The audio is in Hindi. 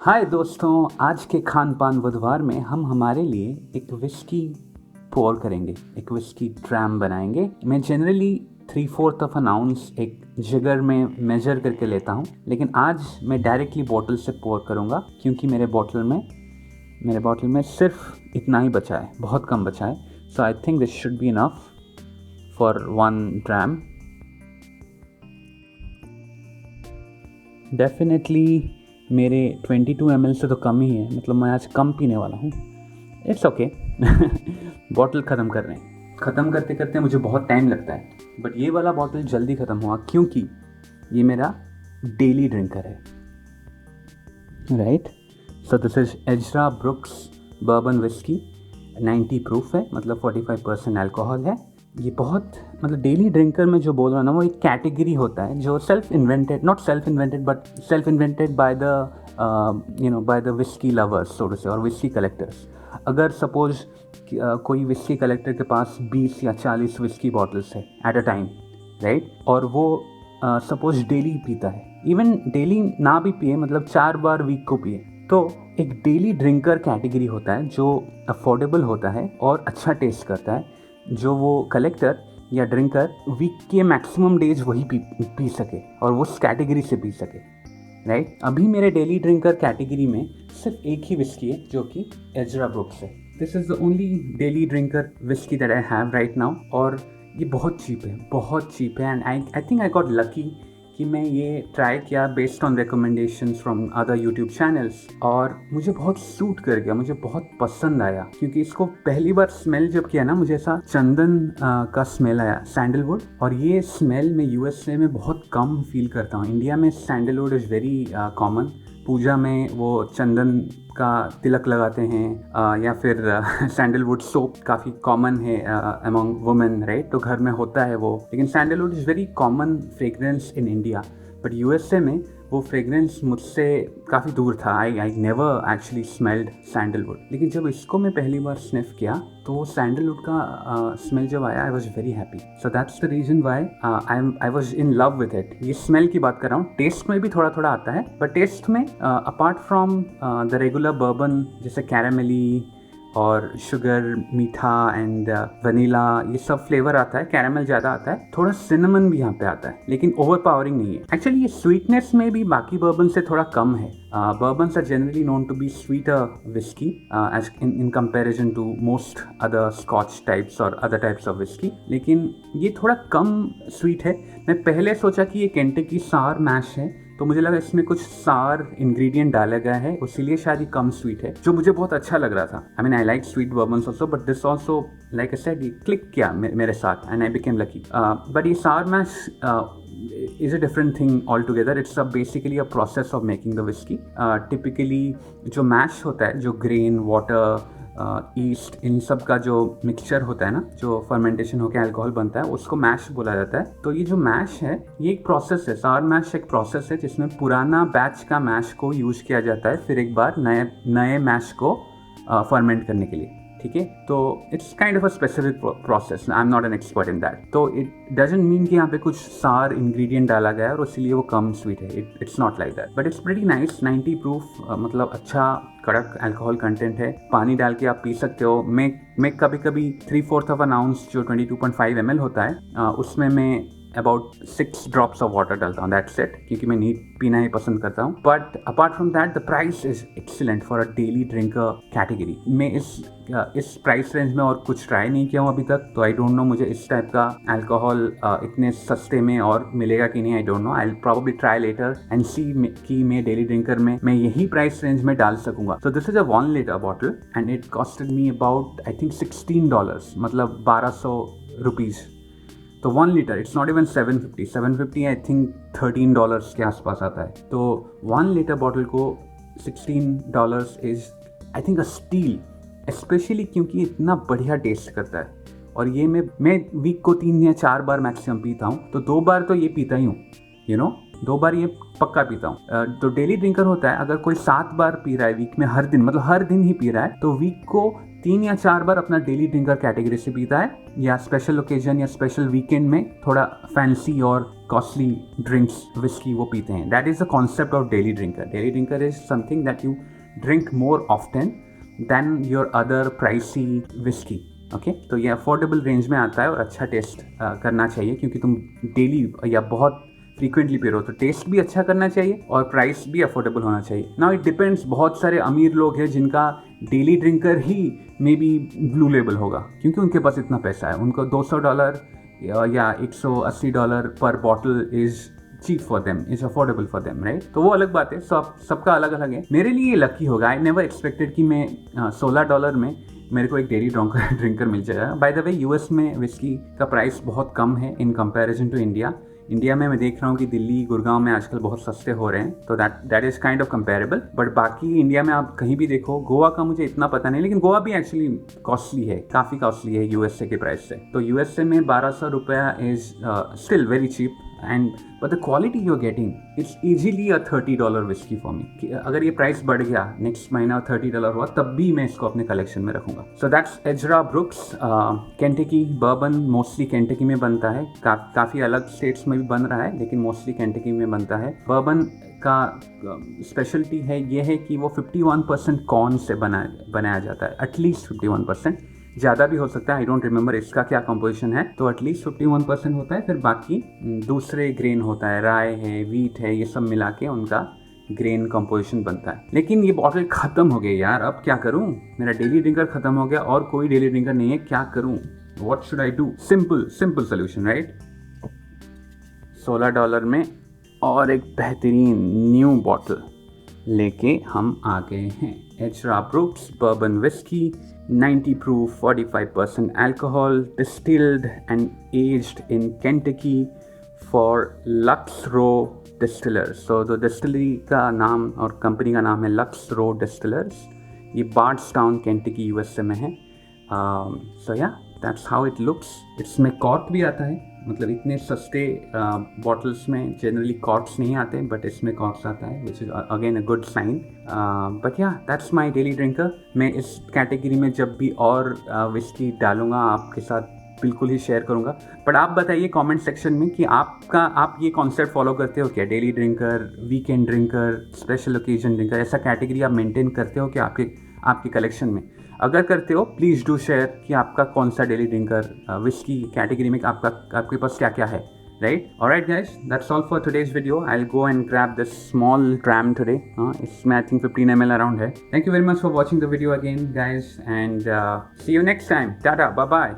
हाय दोस्तों, आज के खान पान बुधवार में हम हमारे लिए एक विस्की पोर करेंगे, एक विस्की ड्रैम बनाएंगे। मैं जनरली 3/4 ऑफ एन आउंस एक जिगर में मेजर करके लेता हूँ, लेकिन आज मैं डायरेक्टली बॉटल से पोर करूँगा क्योंकि मेरे बॉटल में सिर्फ इतना ही बचा है, बहुत कम बचा है। So I think this should be enough for one dram. Definitely मेरे 22 ml से तो कम ही है, मतलब मैं आज कम पीने वाला हूँ। It's okay. बॉटल ख़त्म कर रहे हैं। ख़त्म करते करते मुझे बहुत टाइम लगता है, बट ये वाला बॉटल जल्दी ख़त्म हुआ क्योंकि ये मेरा डेली ड्रिंकर है, right. So this is Ezra brooks bourbon whisky, 90 proof है, मतलब 45% अल्कोहल है। ये बहुत, मतलब डेली ड्रिंकर में जो बोल रहा हूँ ना, वो एक कैटेगरी होता है जो not self invented but self invented by the whisky lovers so to say, और विस्की कलेक्टर्स। अगर सपोज कोई विस्की कलेक्टर के पास 20 या 40 विस्की बॉटल्स है एट अ टाइम, राइट, और वो सपोज डेली पीता है, इवन डेली ना भी पिए, मतलब 4 बार वीक को पिए, तो एक डेली ड्रिंकर कैटेगरी होता है जो अफोर्डेबल होता है और अच्छा टेस्ट करता है, जो वो कलेक्टर या ड्रिंकर वीक के मैक्सिमम डेज वही पी सके और वो उस कैटेगरी से पी सके, राइट। अभी मेरे डेली ड्रिंकर कैटेगरी में सिर्फ एक ही विस्की है जो कि एजरा ब्रुक्स है। This is the only daily drinker whisky that I have right now, और ये बहुत चीप है, बहुत चीप है। And I think I got lucky कि मैं ये ट्राई किया based on recommendations from other YouTube channels, और मुझे बहुत सूट कर गया, मुझे बहुत पसंद आया। क्योंकि इसको पहली बार स्मेल जब किया ना, मुझे ऐसा चंदन का स्मेल आया, सैंडलवुड, और ये स्मेल मैं यूएसए में बहुत कम फील करता हूँ। इंडिया में सैंडलवुड इज़ वेरी कॉमन। पूजा में वो चंदन का तिलक लगाते हैं, या फिर सैंडलवुड सोप काफ़ी कॉमन है अमंग वुमेन, राइट, तो घर में होता है वो। लेकिन sandalwood is very common fragrance in India, but USA में वो फ्रेगरेंस मुझसे काफ़ी दूर था। I never actually smelled sandalwood. लेकिन जब इसको मैं पहली बार स्निफ किया तो सैंडलवुड का स्मेल जब आया, I was very happy. So that's the reason why I was in love with it. ये स्मेल की बात कर रहा हूँ, टेस्ट में भी थोड़ा थोड़ा आता है, बट टेस्ट में apart from the regular bourbon जैसे कैरामेली और शुगर, मीठा एंड वनीला, ये सब फ्लेवर आता है, कैरामल ज़्यादा आता है, थोड़ा सिनेमन भी यहाँ पे आता है, लेकिन ओवर पावरिंग नहीं है। एक्चुअली ये स्वीटनेस में भी बाकी बर्बन से थोड़ा कम है। Bourbons are generally known to be sweeter whisky as in comparison to most other scotch types और अदर टाइप्स ऑफ विस्की, लेकिन ये थोड़ा कम स्वीट है। मैं पहले सोचा कि ये केंटकी सार मैश है, तो मुझे लगा इसमें कुछ सार इंग्रेडिएंट डाला गया है, इसीलिए शायद ये कम स्वीट है, जो मुझे बहुत अच्छा लग रहा था। I mean I like sweet bourbons also, but this also like I said, ये क्लिक किया मेरे साथ and I became lucky. But ये sour mash is a different thing altogether. It's basically a process of making the whiskey. Typically जो मैश होता है, जो ग्रेन, वाटर, ईस्ट, इन सब का जो मिक्सचर होता है ना, जो फर्मेंटेशन होकर अल्कोहल बनता है, उसको मैश बोला जाता है। तो ये जो मैश है, ये एक प्रोसेस है। सार मैश एक प्रोसेस है जिसमें पुराना बैच का मैश को यूज किया जाता है फिर एक बार नए मैश को फर्मेंट करने के लिए, ठीक है। तो it's kind of a specific process, I am not an expert in that. तो इट डजंट मीन कि यहाँ पे कुछ सार इंग्रेडिएंट डाला गया है और इसीलिए वो कम स्वीट है। It's not like that, but it's pretty nice. 90 proof, मतलब अच्छा कड़क अल्कोहल कंटेंट है। पानी डाल के आप पी सकते हो। मैं कभी कभी 3/4 ऑफ एन आउंस जो 22.5 ml होता है, उसमें मैं अबाउट 6 ड्रॉप्स ऑफ वाटर डालता हूँ, दैट्स इट, क्योंकि मैं नीट पीना ही पसंद करता हूँ। But apart from that the price is excellent for a daily drinker category. मैं इस प्राइस रेंज में और कुछ ट्राई नहीं किया हूँ अभी तक, तो आई डोंट नो मुझे इस टाइप का अल्कोहल इतने सस्ते में और मिलेगा कि नहीं, I don't know. I will probably try later and see कि मैं डेली ड्रिंकर में मैं यही प्राइस रेंज में डाल सकूंगा। So this is a 1 litre bottle and it costed me about I think $16, मतलब 1200 रुपीज़। तो 1 litre, it's not even 750 I think $13 के आसपास आता है। तो 1 लीटर बॉटल को $16 is I think a steel, specially क्योंकि इतना बढ़िया टेस्ट करता है। और ये मैं वीक को 3 या 4 बार मैक्सिमम पीता हूँ, तो 2 बार तो ये पीता ही हूँ, 2 बार ये पक्का पीता हूँ। तो डेली ड्रिंकर होता है, अगर कोई 7 बार पी रहा है वीक में, हर दिन, मतलब हर दिन ही पी रहा है, तो वीक को 3 या 4 बार अपना डेली ड्रिंकर कैटेगरी से पीता है, या स्पेशल ओकेजन या स्पेशल वीकेंड में थोड़ा फैंसी और कॉस्टली ड्रिंक्स विस्की वो पीते हैं. That is the concept of daily drinker. Daily drinker is something that you drink more often than your other pricey whisky. Okay, तो ये अफोर्डेबल रेंज में आता है और अच्छा टेस्ट करना चाहिए, क्योंकि तुम डेली या बहुत फ्रीक्वेंटली पी रहे हो, तो टेस्ट भी अच्छा करना चाहिए और प्राइस भी अफोर्डेबल होना चाहिए. नाउ इट डिपेंड्स, बहुत सारे अमीर लोग हैं जिनका daily drinker he may be blue label होगा, क्योंकि उनके पास इतना पैसा है. उनको $200 या $180 पर bottle is cheap for them, is affordable for them, right. तो वो अलग बात है, सबका अलग अलग है. मेरे लिए ये लकी होगा. आई नेवर एक्सपेक्टेड कि मैं $16 में मेरे को एक डेली ड्रिंकर मिल जाएगा. बाय द वे, यूएस में विस्की का प्राइस बहुत कम है in comparison to India. India में मैं देख रहा हूँ कि दिल्ली, गुड़गांव में आजकल बहुत सस्ते हो रहे हैं, तो that is kind of comparable. But बाकी इंडिया में आप कहीं भी देखो, गोवा का मुझे इतना पता नहीं, लेकिन गोवा भी एक्चुअली कॉस्टली है, काफ़ी कॉस्टली है यूएसए के प्राइस से. तो यूएसए में ₹1200 is still very cheap, and but the quality you are getting, it's easily a $30 whisky for me. अगर ये प्राइस बढ़ गया नेक्स्ट महीना $30 हुआ, तब भी मैं इसको अपने कलेक्शन में रखूंगा. So that's Ezra brooks Kentucky bourbon. Mostly Kentucky में बनता है, काफ़ी अलग स्टेट्स में भी बन रहा है, लेकिन मोस्टली केंटकी में बनता है. बर्बन का स्पेशलिटी है ये है कि वो 51% कॉर्न से बनाया जाता है, एटलीस्ट 51%, ज़्यादा भी हो सकता है, आई डोंट रिमेंबर इसका क्या कंपोजिशन है. तो एटलीस्ट 51% होता है, फिर बाकी दूसरे ग्रेन होता है, राय है, वीट है, ये सब मिला के उनका ग्रेन कंपोजिशन बनता है. लेकिन ये बॉटल ख़त्म हो गई यार, अब क्या करूँ? मेरा डेली ड्रिंकर ख़त्म हो गया और कोई डेली ड्रिंकर नहीं है, क्या करूँ? What should I do? Simple solution, right. $16 में और एक बेहतरीन न्यू बॉटल लेके हम आ गए हैं. Ezra brooks bourbon whisky, 90 proof, 45% alcohol, distilled and aged in Kentucky for Lux Row Distillers. So the distillery का नाम और कंपनी का नाम है Lux Row Distillers. ये बार्ड्सटाउन केंटकी यूएसए में है. So yeah, that's how it looks. इसमें कॉर्क भी आता है, मतलब इतने सस्ते बॉटल्स में जनरली कॉर्क्स नहीं आते, बट इसमें कॉर्क्स आता है, which is again a good sign. But yeah, that's my daily drinker. मैं इस कैटेगरी में जब भी और विस्की डालूंगा आपके साथ बिल्कुल ही शेयर करूंगा. बट आप बताइए कमेंट सेक्शन में कि आप ये कॉन्सेप्ट फॉलो करते हो क्या? Daily drinker, weekend drinker, special occasion drinker, ऐसा कैटेगरी आप मेंटेन करते हो क्या आपके कलेक्शन में? अगर करते हो, प्लीज़ डू शेयर कि आपका कौन सा डेली ड्रिंकर विस्की कैटेगरी में आपके पास क्या क्या है, right. Alright guys, that's all for today's video. I will go and grab this small dram today. इसमें आई थिंक 15 ml अराउंड है. Thank you very much for watching the video again guys, and see you next time. Tata, bye bye.